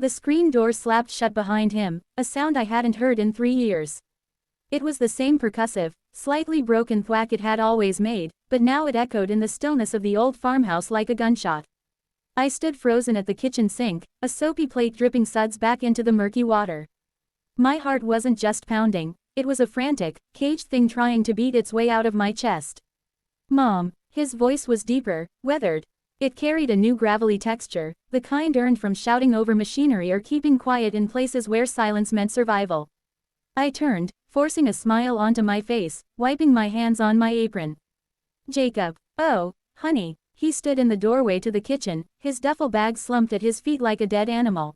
The screen door slapped shut behind him, a sound I hadn't heard in 3 years. It was the same percussive, slightly broken thwack it had always made, but now it echoed in the stillness of the old farmhouse like a gunshot. I stood frozen at the kitchen sink, a soapy plate dripping suds back into the murky water. My heart wasn't just pounding, it was a frantic, caged thing trying to beat its way out of my chest. "Mom." His voice was deeper, weathered. It carried a new gravelly texture, the kind earned from shouting over machinery or keeping quiet in places where silence meant survival. I turned, forcing a smile onto my face, wiping my hands on my apron. "Jacob." "Oh, honey." He stood in the doorway to the kitchen, his duffel bag slumped at his feet like a dead animal.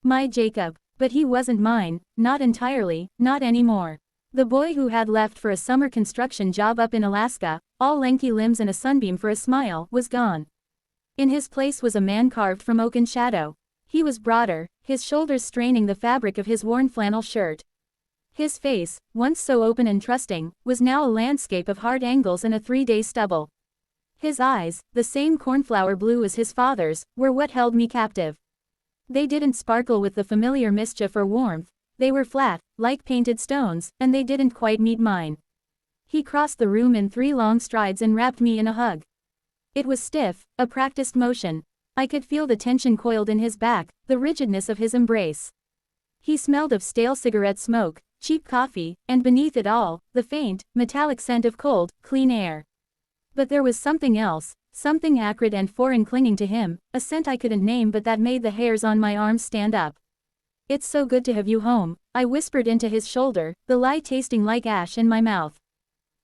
My Jacob. But he wasn't mine, not entirely, not anymore. The boy who had left for a summer construction job up in Alaska, all lanky limbs and a sunbeam for a smile, was gone. In his place was a man carved from oak and shadow. He was broader, his shoulders straining the fabric of his worn flannel shirt. His face, once so open and trusting, was now a landscape of hard angles and a 3-day stubble. His eyes, the same cornflower blue as his father's, were what held me captive. They didn't sparkle with the familiar mischief or warmth, they were flat, like painted stones, and they didn't quite meet mine. He crossed the room in 3 long strides and wrapped me in a hug. It was stiff, a practiced motion. I could feel the tension coiled in his back, the rigidness of his embrace. He smelled of stale cigarette smoke, cheap coffee, and beneath it all, the faint, metallic scent of cold, clean air. But there was something else, something acrid and foreign clinging to him, a scent I couldn't name but that made the hairs on my arms stand up. "It's so good to have you home," I whispered into his shoulder, the lie tasting like ash in my mouth.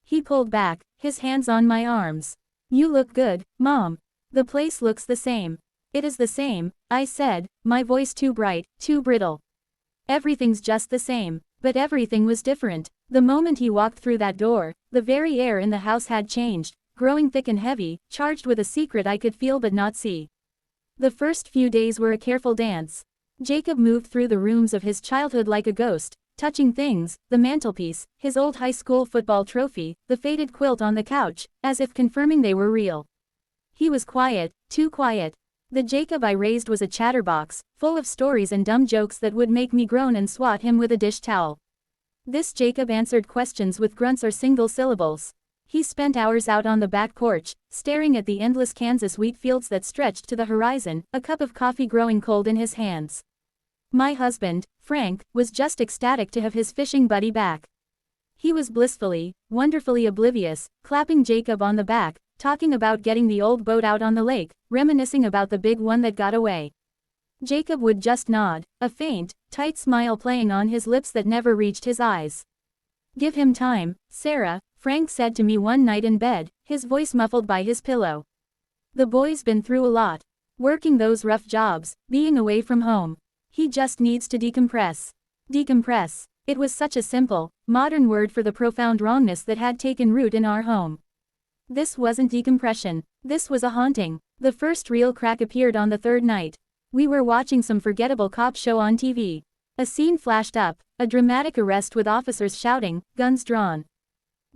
He pulled back, his hands on my arms. "You look good, Mom." "The place looks the same." "It is the same," I said, my voice too bright, too brittle. "Everything's just the same." But everything was different. The moment he walked through that door, the very air in the house had changed, growing thick and heavy, charged with a secret I could feel but not see. The first few days were a careful dance. Jacob moved through the rooms of his childhood like a ghost, touching things, the mantelpiece, his old high school football trophy, the faded quilt on the couch, as if confirming they were real. He was quiet, too quiet. The Jacob I raised was a chatterbox, full of stories and dumb jokes that would make me groan and swat him with a dish towel. This Jacob answered questions with grunts or single syllables. He spent hours out on the back porch, staring at the endless Kansas wheat fields that stretched to the horizon, a cup of coffee growing cold in his hands. My husband, Frank, was just ecstatic to have his fishing buddy back. He was blissfully, wonderfully oblivious, clapping Jacob on the back, talking about getting the old boat out on the lake, reminiscing about the big one that got away. Jacob would just nod, a faint, tight smile playing on his lips that never reached his eyes. "Give him time, Sarah," Frank said to me one night in bed, his voice muffled by his pillow. "The boy's been through a lot. Working those rough jobs, being away from home. He just needs to decompress." Decompress. It was such a simple, modern word for the profound wrongness that had taken root in our home. This wasn't decompression. This was a haunting. The first real crack appeared on the 3rd night. We were watching some forgettable cop show on TV. A scene flashed up, a dramatic arrest with officers shouting, guns drawn.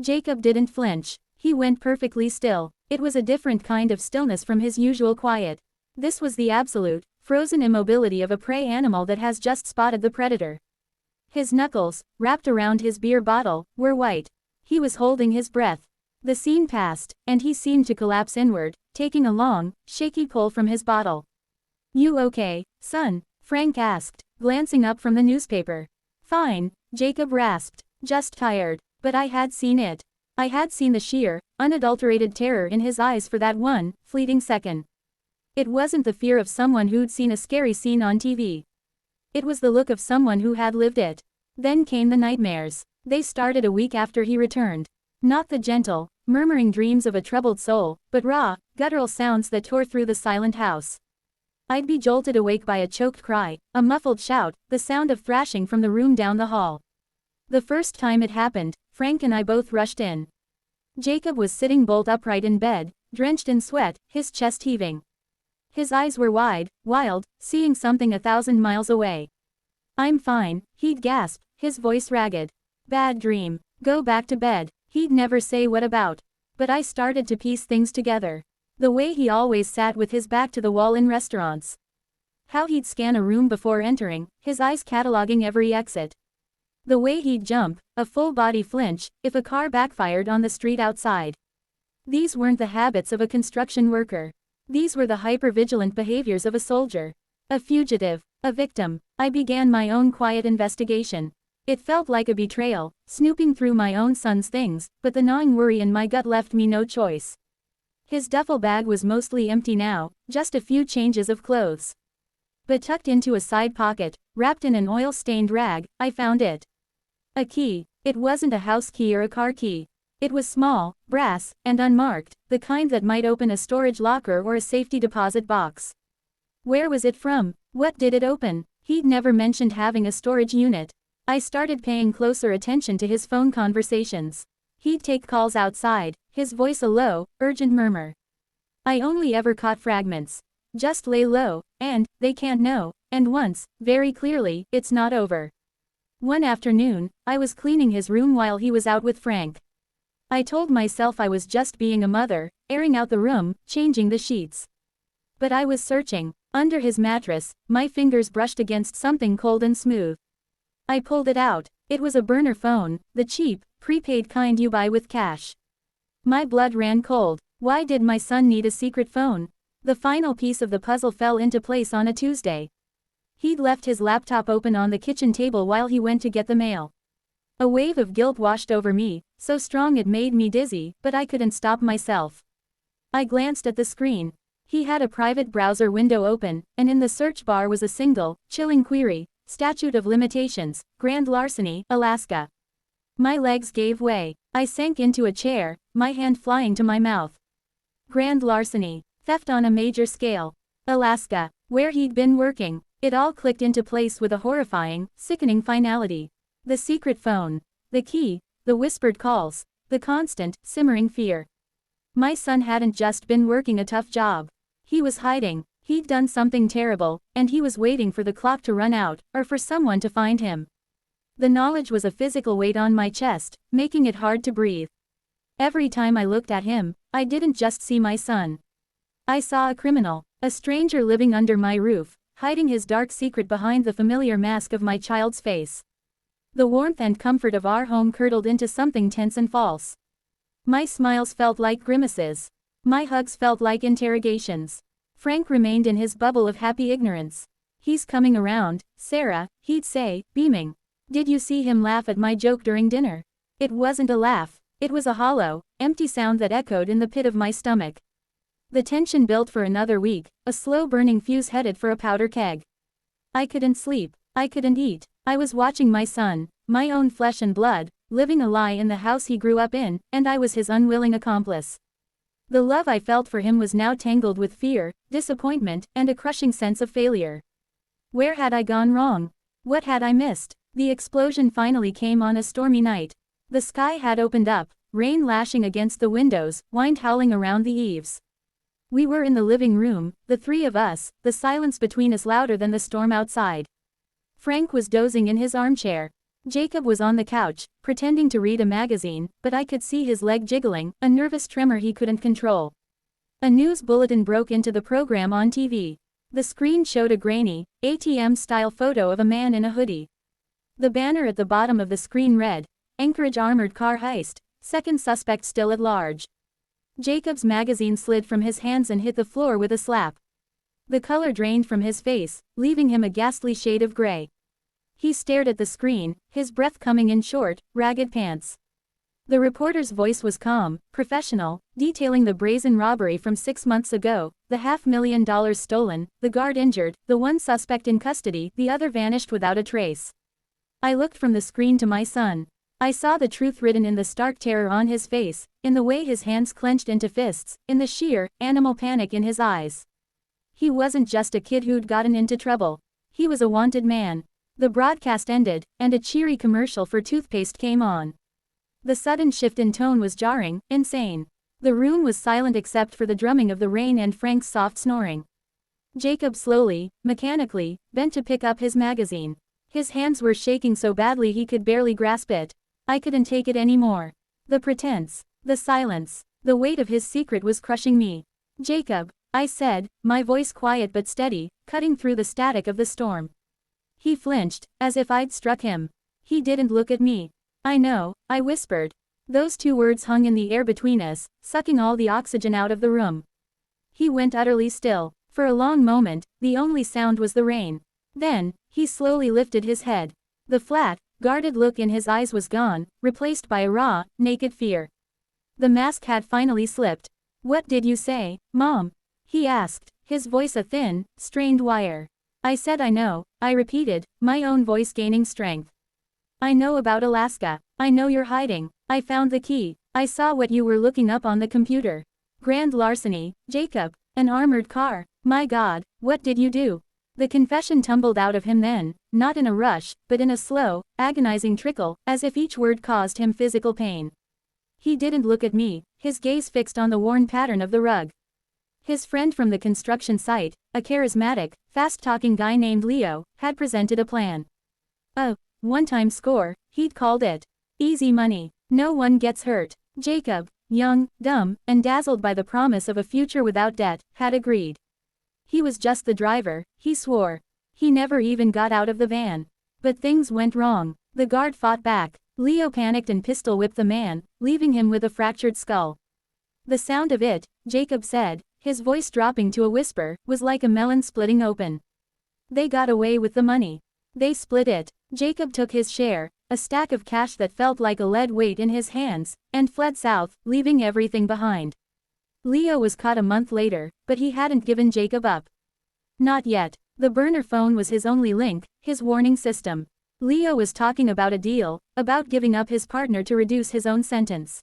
Jacob didn't flinch. He went perfectly still. It was a different kind of stillness from his usual quiet. This was the absolute, frozen immobility of a prey animal that has just spotted the predator. His knuckles, wrapped around his beer bottle, were white. He was holding his breath. The scene passed, and he seemed to collapse inward, taking a long, shaky pull from his bottle. "You okay, son?" Frank asked, glancing up from the newspaper. "Fine," Jacob rasped. "Just tired." But I had seen it. I had seen the sheer, unadulterated terror in his eyes for that one, fleeting second. It wasn't the fear of someone who'd seen a scary scene on TV. It was the look of someone who had lived it. Then came the nightmares. They started a week after he returned. Not the gentle, murmuring dreams of a troubled soul, but raw, guttural sounds that tore through the silent house. I'd be jolted awake by a choked cry, a muffled shout, the sound of thrashing from the room down the hall. The first time it happened, Frank and I both rushed in. Jacob was sitting bolt upright in bed, drenched in sweat, his chest heaving. His eyes were wide, wild, seeing something 1,000 miles away. "I'm fine," he'd gasp, his voice ragged. "Bad dream. Go back to bed." He'd never say what about. But I started to piece things together. The way he always sat with his back to the wall in restaurants. How he'd scan a room before entering, his eyes cataloging every exit. The way he'd jump, a full-body flinch, if a car backfired on the street outside. These weren't the habits of a construction worker. These were the hyper-vigilant behaviors of a soldier. A fugitive. A victim. I began my own quiet investigation. It felt like a betrayal, snooping through my own son's things, but the gnawing worry in my gut left me no choice. His duffel bag was mostly empty now, just a few changes of clothes. But tucked into a side pocket, wrapped in an oil-stained rag, I found it. A key. It wasn't a house key or a car key. It was small, brass, and unmarked, the kind that might open a storage locker or a safety deposit box. Where was it from? What did it open? He'd never mentioned having a storage unit. I started paying closer attention to his phone conversations. He'd take calls outside, his voice a low, urgent murmur. I only ever caught fragments. Just lay low, and, they can't know, and once, very clearly, it's not over. One afternoon, I was cleaning his room while he was out with Frank. I told myself I was just being a mother, airing out the room, changing the sheets. But I was searching. Under his mattress, my fingers brushed against something cold and smooth. I pulled it out. It was a burner phone, the cheap, prepaid kind you buy with cash. My blood ran cold. Why did my son need a secret phone? The final piece of the puzzle fell into place on a Tuesday. He'd left his laptop open on the kitchen table while he went to get the mail. A wave of guilt washed over me, so strong it made me dizzy, but I couldn't stop myself. I glanced at the screen. He had a private browser window open, and in the search bar was a single, chilling query: Statute of Limitations, Grand Larceny, Alaska. My legs gave way. I sank into a chair, my hand flying to my mouth. Grand larceny. Theft on a major scale. Alaska. Where he'd been working. It all clicked into place with a horrifying, sickening finality. The secret phone. The key. The whispered calls. The constant, simmering fear. My son hadn't just been working a tough job. He was hiding. He'd done something terrible, and he was waiting for the clock to run out, or for someone to find him. The knowledge was a physical weight on my chest, making it hard to breathe. Every time I looked at him, I didn't just see my son. I saw a criminal, a stranger living under my roof, hiding his dark secret behind the familiar mask of my child's face. The warmth and comfort of our home curdled into something tense and false. My smiles felt like grimaces. My hugs felt like interrogations. Frank remained in his bubble of happy ignorance. "He's coming around, Sarah," he'd say, beaming. "Did you see him laugh at my joke during dinner?" It wasn't a laugh. It was a hollow, empty sound that echoed in the pit of my stomach. The tension built for another week, a slow-burning fuse headed for a powder keg. I couldn't sleep. I couldn't eat. I was watching my son, my own flesh and blood, living a lie in the house he grew up in, and I was his unwilling accomplice. The love I felt for him was now tangled with fear, disappointment, and a crushing sense of failure. Where had I gone wrong? What had I missed? The explosion finally came on a stormy night. The sky had opened up, rain lashing against the windows, wind howling around the eaves. We were in the living room, the three of us, the silence between us louder than the storm outside. Frank was dozing in his armchair. Jacob was on the couch, pretending to read a magazine, but I could see his leg jiggling, a nervous tremor he couldn't control. A news bulletin broke into the program on TV. The screen showed a grainy, ATM-style photo of a man in a hoodie. The banner at the bottom of the screen read, "Anchorage armored car heist, second suspect still at large." Jacob's magazine slid from his hands and hit the floor with a slap. The color drained from his face, leaving him a ghastly shade of gray. He stared at the screen, his breath coming in short, ragged pants. The reporter's voice was calm, professional, detailing the brazen robbery from 6 months ago, the $500,000 stolen, the guard injured, the one suspect in custody, the other vanished without a trace. I looked from the screen to my son. I saw the truth written in the stark terror on his face, in the way his hands clenched into fists, in the sheer, animal panic in his eyes. He wasn't just a kid who'd gotten into trouble. He was a wanted man. The broadcast ended, and a cheery commercial for toothpaste came on. The sudden shift in tone was jarring, insane. The room was silent except for the drumming of the rain and Frank's soft snoring. Jacob slowly, mechanically, bent to pick up his magazine. His hands were shaking so badly he could barely grasp it. I couldn't take it anymore. The pretense, the silence, the weight of his secret was crushing me. "Jacob," I said, my voice quiet but steady, cutting through the static of the storm. He flinched, as if I'd struck him. He didn't look at me. I know, I whispered. Those two words hung in the air between us, sucking all the oxygen out of the room. He went utterly still. For a long moment, the only sound was the rain. Then, he slowly lifted his head. The flat, guarded look in his eyes was gone, replaced by a raw, naked fear. The mask had finally slipped. "What did you say, Mom?" he asked, his voice a thin, strained wire. I said I know, I repeated, my own voice gaining strength. I know about Alaska. I know you're hiding. I found the key. I saw what you were looking up on the computer. Grand larceny, Jacob, an armored car. My God, what did you do? The confession tumbled out of him then, not in a rush, but in a slow, agonizing trickle, as if each word caused him physical pain. He didn't look at me, his gaze fixed on the worn pattern of the rug. His friend from the construction site, a charismatic, fast-talking guy named Leo, had presented a plan. A one-time score, he'd called it. Easy money. No one gets hurt. Jacob, young, dumb, and dazzled by the promise of a future without debt, had agreed. He was just the driver, he swore. He never even got out of the van. But things went wrong. The guard fought back. Leo panicked and pistol-whipped the man, leaving him with a fractured skull. The sound of it, Jacob said, his voice dropping to a whisper, was like a melon splitting open. They got away with the money. They split it. Jacob took his share, a stack of cash that felt like a lead weight in his hands, and fled south, leaving everything behind. Leo was caught a month later, but he hadn't given Jacob up. Not yet. The burner phone was his only link, his warning system. Leo was talking about a deal, about giving up his partner to reduce his own sentence.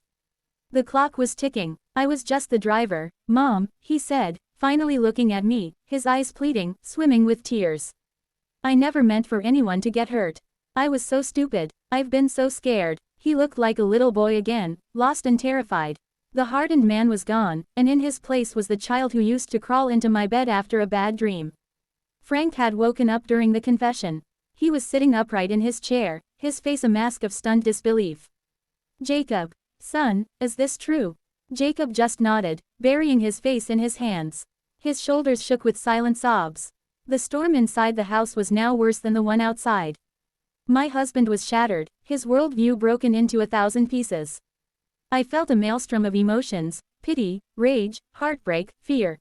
The clock was ticking. I was just the driver, Mom, he said, finally looking at me, his eyes pleading, swimming with tears. I never meant for anyone to get hurt. I was so stupid. I've been so scared. He looked like a little boy again, lost and terrified. The hardened man was gone, and in his place was the child who used to crawl into my bed after a bad dream. Frank had woken up during the confession. He was sitting upright in his chair, his face a mask of stunned disbelief. Jacob, son, is this true? Jacob just nodded, burying his face in his hands. His shoulders shook with silent sobs. The storm inside the house was now worse than the one outside. My husband was shattered, his worldview broken into 1,000 pieces. I felt a maelstrom of emotions, pity, rage, heartbreak, fear.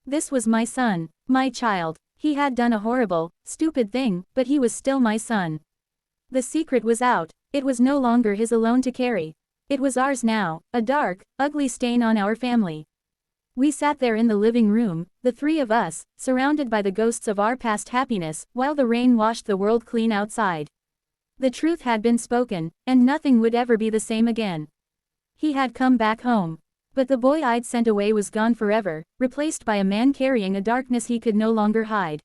This was my son, my child. He had done a horrible, stupid thing, but he was still my son. The secret was out. It was no longer his alone to carry. It was ours now, a dark, ugly stain on our family. We sat there in the living room, the three of us, surrounded by the ghosts of our past happiness, while the rain washed the world clean outside. The truth had been spoken, and nothing would ever be the same again. He had come back home. But the boy I'd sent away was gone forever, replaced by a man carrying a darkness he could no longer hide.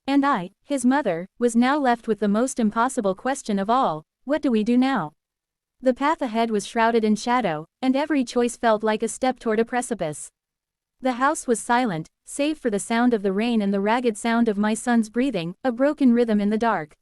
And I, his mother, was now left with the most impossible question of all: what do we do now? The path ahead was shrouded in shadow, and every choice felt like a step toward a precipice. The house was silent, save for the sound of the rain and the ragged sound of my son's breathing, a broken rhythm in the dark.